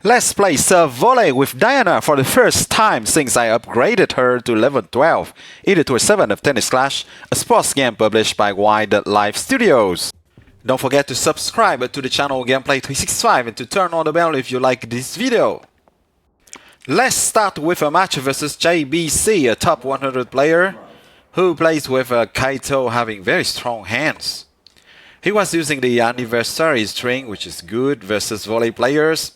Let's play Serve Volley with Diana for the first time since I upgraded her to level 12, Editor 7 of Tennis Clash, a sports game published by Wildlife Studios. Don't forget to subscribe to the channel Gameplay 365 and to turn on the bell if you like this video. Let's start with a match versus JBC, a top 100 player who plays with Kaito having very strong hands. He was using the anniversary string, which is good versus volley players,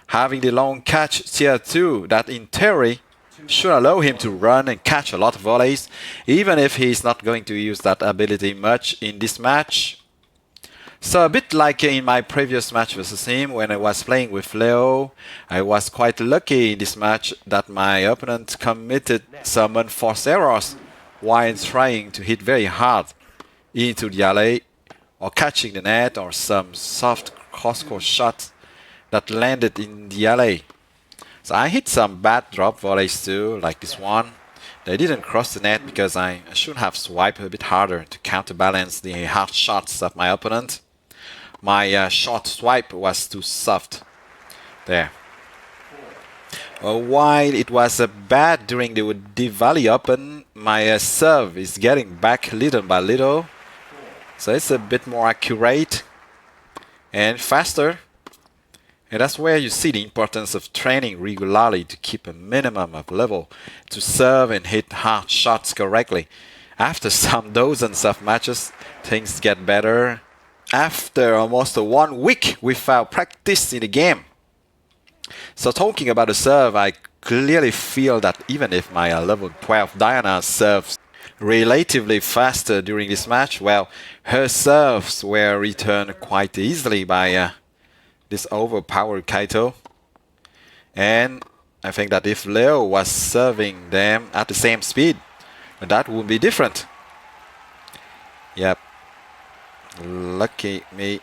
having the long catch tier 2 that in theory should allow him to run and catch a lot of volleys, even if he's not going to use that ability much in this match. So a bit like in my previous match versus him when I was playing with Leo, I was quite lucky in this match that my opponent committed some unforced errors while trying to hit very hard into the alley or catching the net or some soft cross-court shot that landed in the alley. So I hit some bad drop volleys too, like this one. They didn't cross the net because I should have swiped a bit harder to counterbalance the hard shots of my opponent. My short swipe was too soft there. While it was bad during the Diwali Open, my serve is getting back little by little. So it's a bit more accurate and faster. And that's where you see the importance of training regularly to keep a minimum of level to serve and hit hard shots correctly. After some dozens of matches, things get better. After almost 1 week without practice in the game. So talking about the serve, I clearly feel that even if my level 12 Diana serves relatively faster during this match, well, her serves were returned quite easily by this overpowered Kaito. And I think that if Leo was serving them at the same speed, that would be different. Yep. Lucky me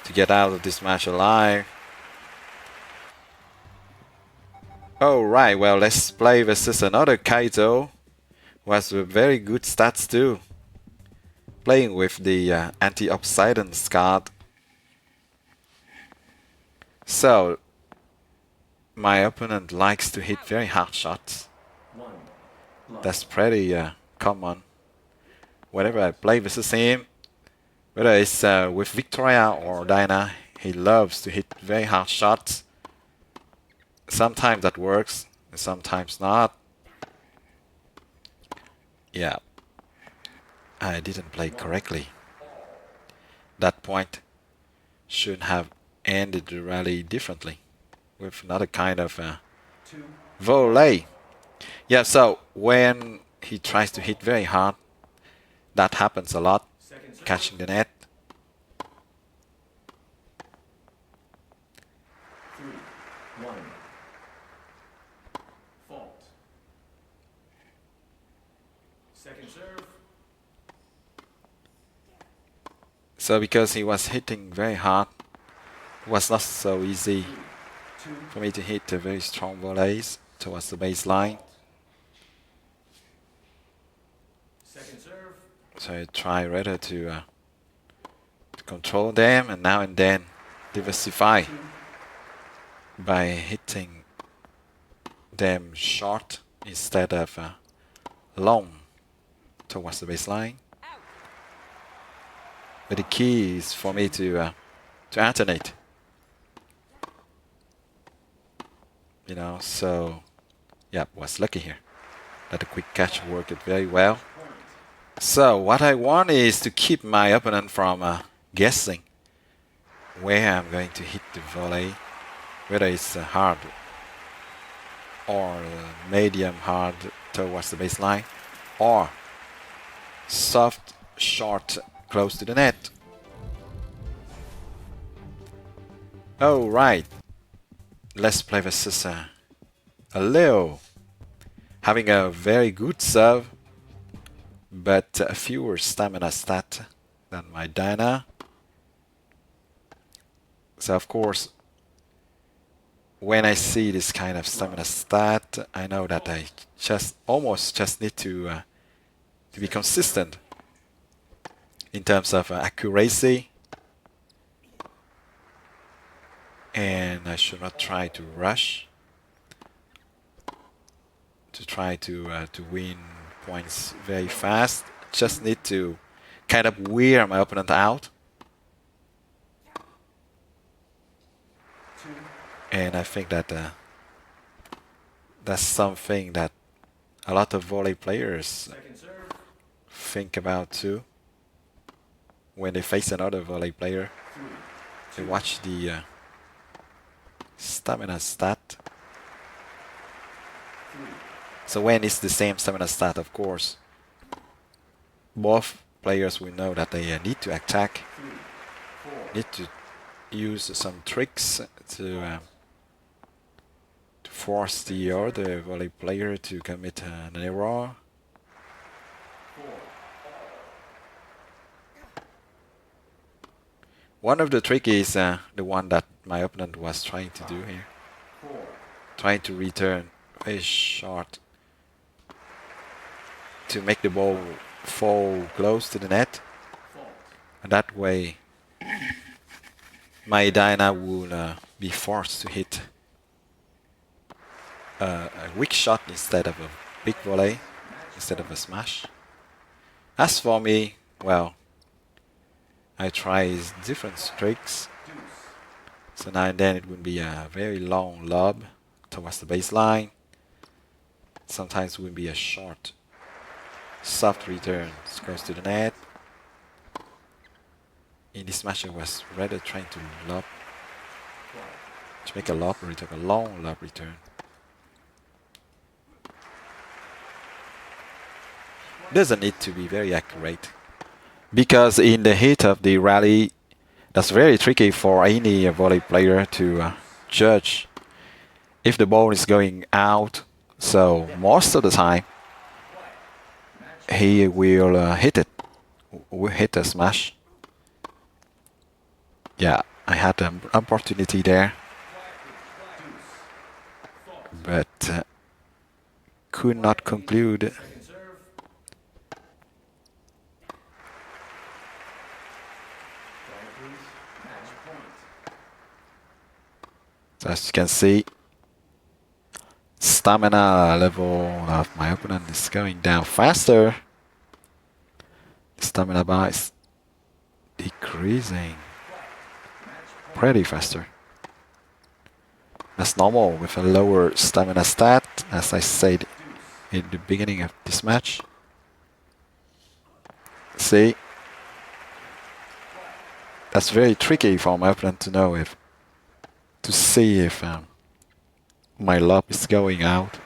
to get out of this match alive. Alright, well, let's play versus another Kaito who has very good stats too. Playing with the antioxidants card. So, my opponent likes to hit very hard shots. That's pretty common. Whenever I play versus him, whether it's with Victoria or Diana, he loves to hit very hard shots. Sometimes that works, and sometimes not. Yeah, I didn't play correctly. That point should have ended the rally differently with another kind of volley. Yeah, so when he tries to hit very hard, that happens a lot, catching the net. Fault. Second serve. So because he was hitting very hard, it was not so easy for me to hit very strong volleys towards the baseline. Second serve. So I try rather to control them and now and then diversify by hitting them short instead of long towards the baseline. But the key is for me to alternate. You know, so yeah, was lucky here that the quick catch worked very well. So what I want is to keep my opponent from guessing where I'm going to hit the volley, whether it's hard or medium hard towards the baseline, or soft, short, close to the net. Alright, let's play versus a Leo, having a very good serve, but fewer stamina stat than my Diana. So of course, when I see this kind of stamina stat, I know that I almost just need to be consistent in terms of accuracy And I should not try to rush to try to win points very fast. Just need to kind of wear my opponent out. And I think that that's something that a lot of volley players Second serve. think about too. When they face another volley player, they watch the stamina stat. So when it's the same stamina stat, of course, both players will know that they need to attack, need to use some tricks to force the other volley player to commit an error. One of the tricks is the one that my opponent was trying to do here. Trying to return very short to make the ball fall close to the net. And that way my Diana will be forced to hit a weak shot instead of a big volley, instead of a smash. As for me, well, I try different tricks. So now and then it would be a very long lob towards the baseline. Sometimes it would be a short, soft return close to the net. In this match I was rather trying to lob, to make a lob return, a long lob return. Doesn't need to be very accurate, because in the heat of the rally, that's very tricky for any volley player to judge if the ball is going out. So most of the time, he will hit it, will hit a smash. Yeah, I had an opportunity there, but could not conclude. So as you can see, stamina level of my opponent is going down faster. Stamina bar is decreasing pretty faster. That's normal with a lower stamina stat, as I said in the beginning of this match. See, that's very tricky for my opponent to know if, to see if my lob is going out.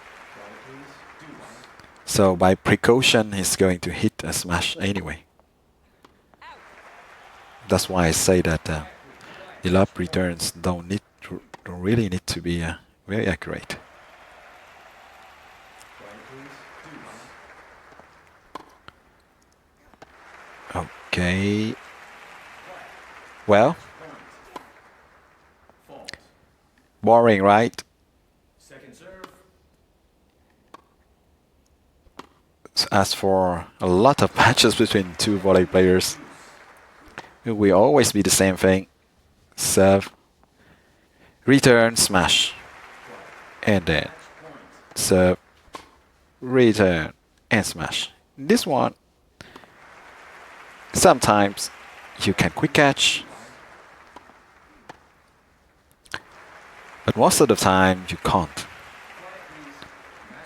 So by precaution, he's going to hit a smash anyway. That's why I say that the lob returns don't really need to be very accurate. Okay. Well, boring, right? Second serve. As for a lot of matches between two volley players, it will always be the same thing. Serve, return, smash, and then serve, return, and smash. This one, sometimes you can quick catch, but most of the time you can't.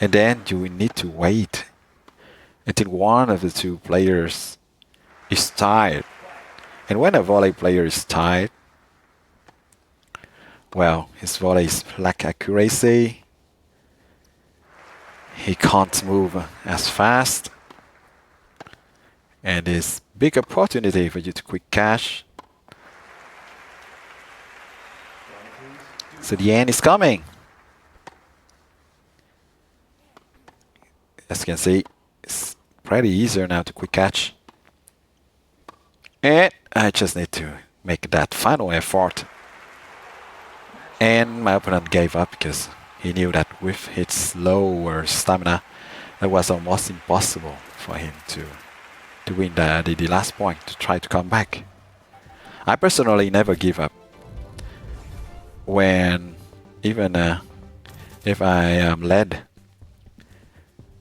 And then you will need to wait until one of the two players is tired. And when a volley player is tired, well, his volleys lack accuracy. He can't move as fast. And there's big opportunity for you to quick catch. So the end is coming. As you can see, it's pretty easier now to quick catch. And I just need to make that final effort. And my opponent gave up because he knew that with his lower stamina, it was almost impossible for him to win the last point, to try to come back. I personally never give up. when even if I am led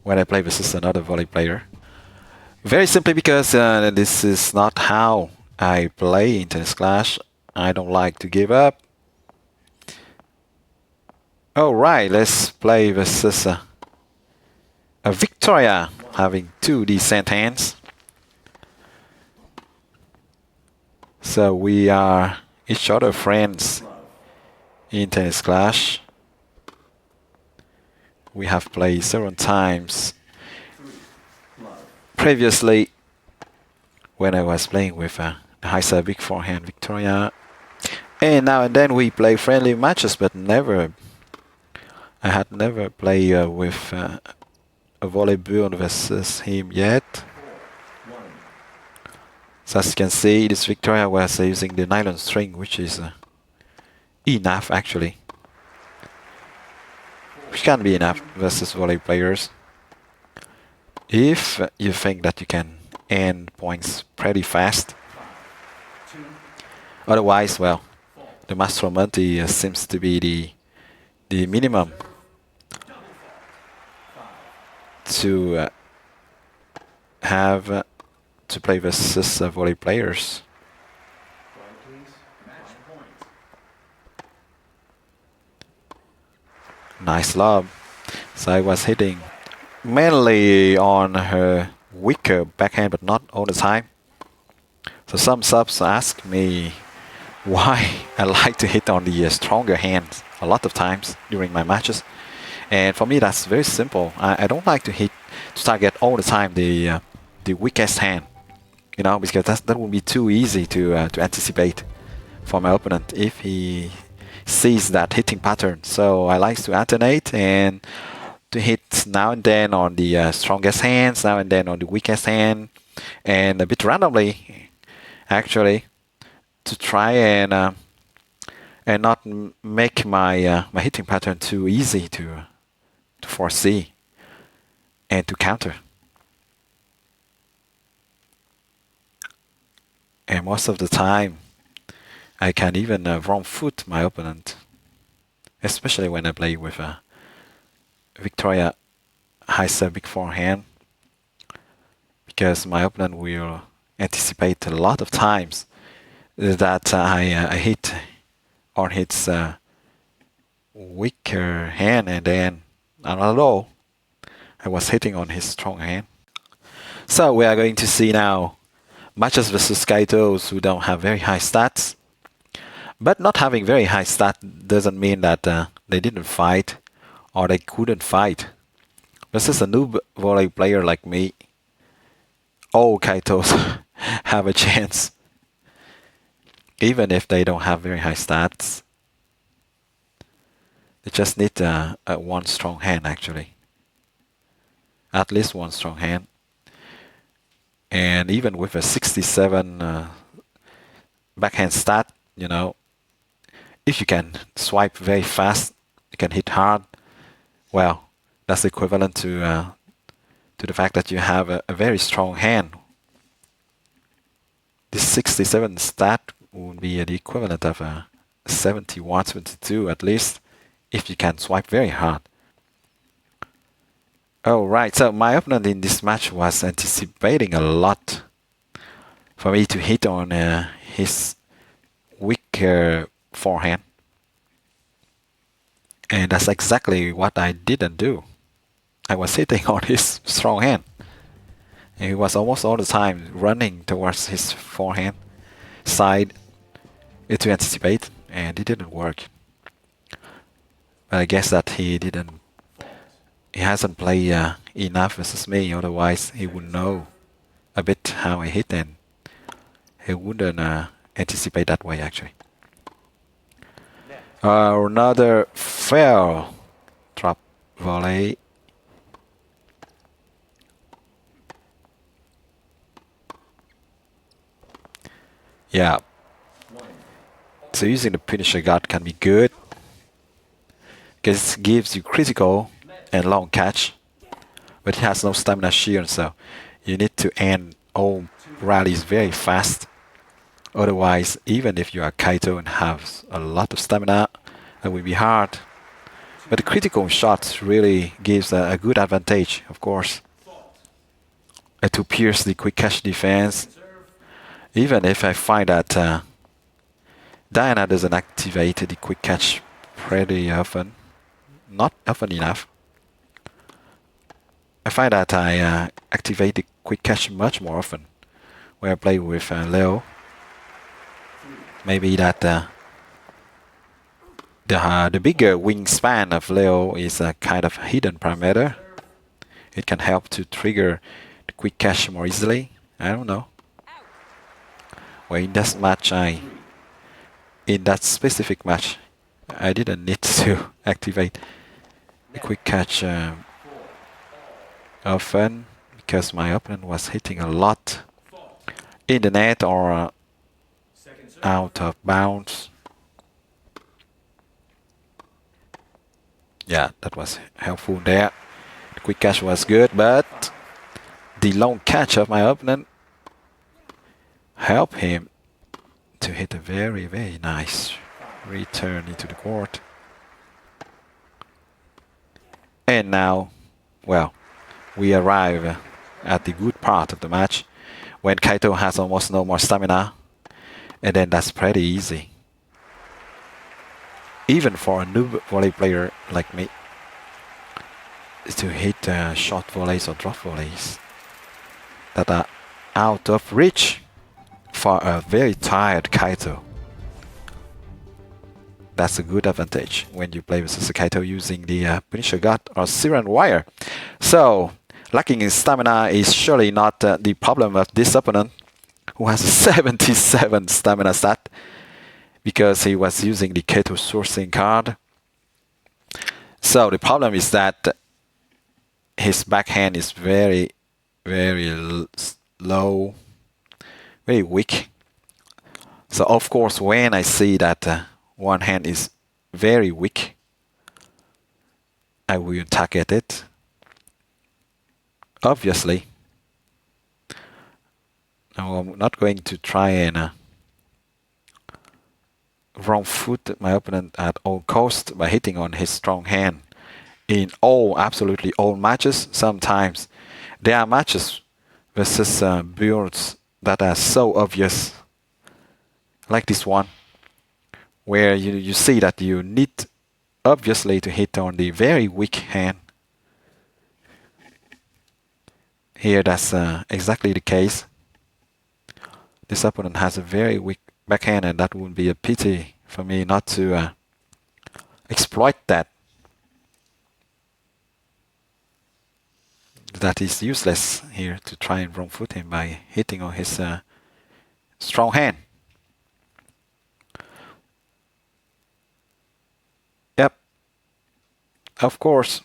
when I play versus another volley player. Very simply because this is not how I play in Tennis Clash. I don't like to give up. Alright, let's play versus a Victoria having two decent hands. So we are each other friends in Tennis Clash. We have played several times previously when I was playing with the high serve big forehand Victoria. And now and then we play friendly matches, but I had never played with a volley burn versus him yet. So as you can see, this Victoria was using the nylon string, which is enough actually. Which can be enough versus volley players. If you think that you can end points pretty fast. Otherwise, well, the Master Monty seems to be the minimum to have to play versus volley players. Nice lob. So I was hitting mainly on her weaker backhand, but not all the time. So some subs ask me why I like to hit on the stronger hands a lot of times during my matches. And for me, that's very simple. I don't like to target all the time the weakest hand, you know, because that would be too easy to anticipate for my opponent if he sees that hitting pattern. So I like to alternate and to hit now and then on the strongest hands, now and then on the weakest hand, and a bit randomly, actually, to try and not make my my hitting pattern too easy to foresee and to counter. And most of the time, I can even wrong foot my opponent, especially when I play with a Victoria high serve big forehand, because my opponent will anticipate a lot of times that I hit on his weaker hand, and then although I was hitting on his strong hand. So we are going to see now matches versus Kaitos who don't have very high stats. But not having very high stat doesn't mean that they didn't fight or they couldn't fight. Versus a noob volley player like me, all Kaitos have a chance. Even if they don't have very high stats. They just need one strong hand actually. At least one strong hand. And even with a 67 backhand stat, you know, if you can swipe very fast, you can hit hard. Well, that's equivalent to the fact that you have a very strong hand. This 67 stat would be the equivalent of a 71, 72 at least, if you can swipe very hard. Alright, so my opponent in this match was anticipating a lot for me to hit on his weaker forehand. And that's exactly what I didn't do. I was hitting on his strong hand. And he was almost all the time running towards his forehand side to anticipate, and it didn't work. But I guess that he hasn't played enough versus me, otherwise he would know a bit how I hit, and he wouldn't anticipate that way actually. Another fail drop volley. Yeah. So using the finisher guard can be good because it gives you critical and long catch, but it has no stamina shield, so you need to end all rallies very fast. Otherwise, even if you are Kaito and have a lot of stamina, That will be hard. But the critical shot really gives a good advantage, of course, to pierce the quick catch defense. Even if I find that Diana doesn't activate the quick catch pretty often, not often enough. I find that I activate the quick catch much more often when I play with Leo. Maybe that the bigger wingspan of Leo is a kind of hidden parameter. It can help to trigger the quick catch more easily. I don't know. Well, in that match, in that specific match, I didn't need to activate the quick catch often because my opponent was hitting a lot in the net or out of bounds. Yeah, that was helpful there. The quick catch was good, but the long catch of my opponent helped him to hit a very, very nice return into the court. And now, well, we arrive at the good part of the match when Kaito has almost no more stamina, and then that's pretty easy. Even for a noob volley player like me, to hit short volleys or drop volleys that are out of reach for a very tired Kaito. That's a good advantage when you play with Kaito using the Punisher God or Siren Wire. So, lacking in stamina is surely not the problem of this opponent, who has a 77 stamina stat, because he was using the Kaito sourcing card. So the problem is that his backhand is very, very low, very weak. So of course, when I see that one hand is very weak, I will target it. Obviously, now I'm not going to try and wrong foot my opponent at all costs by hitting on his strong hand in absolutely all matches. Sometimes there are matches versus builds that are so obvious, like this one, where you see that you need obviously to hit on the very weak hand. Here that's exactly the case. This opponent has a very weak backhand, and that would be a pity for me not to exploit that. That is useless here to try and wrong foot him by hitting on his strong hand. Yep, of course.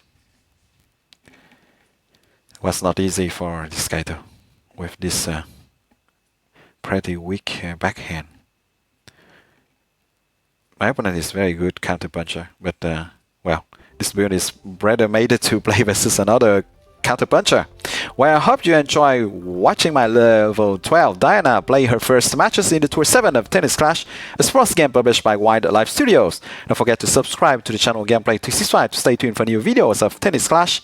It was not easy for this Kaito with this pretty weak backhand. My opponent is very good counterpuncher, but well, this build is better made to play versus another counterpuncher. Well, I hope you enjoy watching my level 12 Diana play her first matches in the Tour 7 of Tennis Clash, a sports game published by Live Studios. Don't forget to subscribe to the channel Gameplay 365 to stay tuned for new videos of Tennis Clash.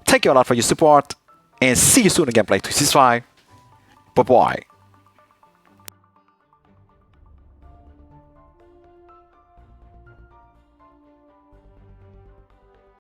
Thank you a lot for your support, and see you soon in Gameplay 365. Bye bye.